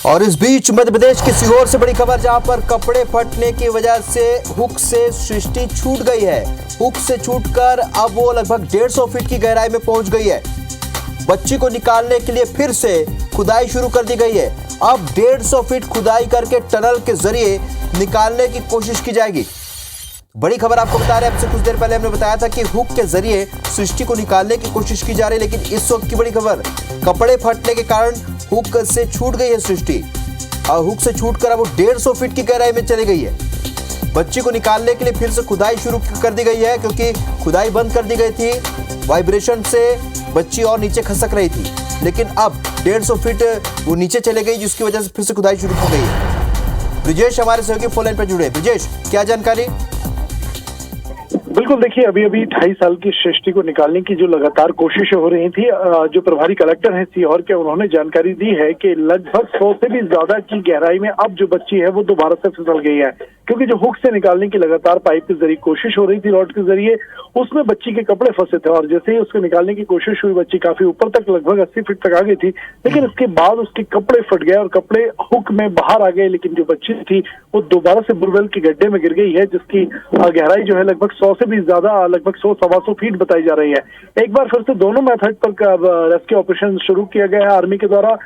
और इस बीच मध्य प्रदेश के सीहोर से बड़ी खबर, जहां पर कपड़े फटने की वजह से हुक से सृष्टि छूट गई है। हुक से छूटकर अब वो लगभग 150 फीट की गहराई में पहुंच गई है। बच्ची को निकालने के लिए फिर से खुदाई शुरू कर दी गई है। अब 150 फीट खुदाई करके टनल के जरिए निकालने की कोशिश की जाएगी। बड़ी खबर आपको बता रहे हैं, आपसे कुछ देर पहले हमने बताया था कि हुक के जरिए सृष्टि को निकालने की कोशिश की जा रही है, लेकिन इस वक्त की बड़ी खबर, कपड़े फटने के कारण हुक से छूट गई है सृष्टि। और हुक से छूटकर अब वो 150 फीट की गहराई में चली गई है। बच्ची को निकालने के लिए फिर से खुदाई शुरू कर दी गई है, क्योंकि खुदाई बंद कर दी गई थी। वाइब्रेशन से बच्ची और नीचे खसक रही थी, लेकिन अब 150 फीट वो नीचे चले गई, जिसकी वजह से फिर से खुदाई शुरू की गई है। ब्रिजेश हमारे सहयोगी फोन लाइन पर जुड़े। ब्रिजेश, क्या जानकारी? बिल्कुल, देखिए, अभी 28 साल की सृष्टि को निकालने की जो लगातार कोशिशें हो रही थी, जो प्रभारी कलेक्टर हैं सीहोर के, उन्होंने जानकारी दी है कि लगभग 100 से भी ज्यादा की गहराई में अब जो बच्ची है वो दोबारा से फिसल गई है, क्योंकि जो हुक से निकालने की लगातार पाइप के जरिए कोशिश हो रही थी, रॉड के जरिए, उसमें बच्ची के कपड़े फंसे थे। और जैसे ही उसको निकालने की कोशिश हुई, बच्ची काफी ऊपर तक, लगभग 80 फीट तक आ गई थी, लेकिन उसके बाद उसके कपड़े फट गए और कपड़े हुक में बाहर आ गए। लेकिन जो बच्ची थी वो दोबारा से बोरवेल के गड्ढे में गिर गई है, जिसकी गहराई जो है लगभग 100 से भी ज्यादा, लगभग 100-125 फीट बताई जा रही है। एक बार फिर से दोनों मेथड पर रेस्क्यू ऑपरेशन शुरू किया गया है आर्मी के द्वारा।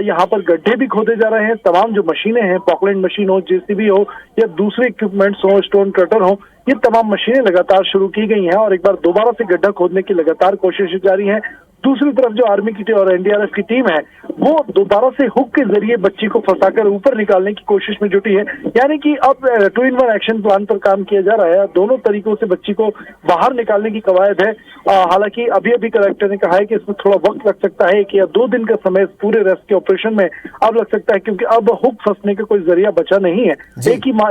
यहाँ पर गड्ढे भी खोदे जा रहे हैं। तमाम जो मशीनें हैं, पॉकलैंड मशीन हो, जेसीबी हो या दूसरे इक्विपमेंट्स हो, स्टोन कटर हो, ये तमाम मशीनें लगातार शुरू की गई हैं और एक बार दोबारा से गड्ढा खोदने की लगातार कोशिशें जारी हैं। दूसरी तरफ जो आर्मी की और एनडीआरएफ की टीम है, वो दोबारा से हुक के जरिए बच्ची को फंसाकर ऊपर निकालने की कोशिश में जुटी है। यानी कि अब 2-in-1 एक्शन प्लान पर काम किया जा रहा है। दोनों तरीकों से बच्ची को बाहर निकालने की कवायद है। हालांकि अभी अभी कलेक्टर ने कहा है कि इसमें थोड़ा वक्त लग सकता है, 1 या 2 दिन का समय पूरे रेस्क्यू ऑपरेशन में अब लग सकता है, क्योंकि अब हुक फंसने का कोई जरिया बचा नहीं है।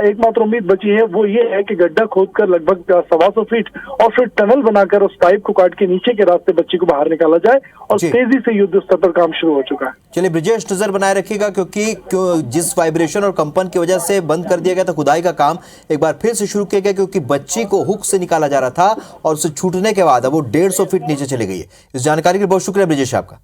एकमात्र उम्मीद बची है, वो ये है कि गड्ढा खोदकर लगभग 125 फीट और फिर टनल बनाकर उस पाइप को काट के नीचे के रास्ते बच्ची को बाहर निकाला जाए। और तेजी से युद्ध स्तर पर काम शुरू हो चुका है। चलिए ब्रिजेश, नजर बनाए रखिएगा, क्योंकि जिस वाइब्रेशन और कंपन की वजह से बंद कर दिया गया था खुदाई का काम, एक बार फिर से शुरू किया गया, क्योंकि बच्ची को हुक से निकाला जा रहा था और उसे छूटने के बाद अब वो 150 फीट नीचे चली गई है। इस जानकारी के लिए बहुत शुक्रिया ब्रिजेश आपका।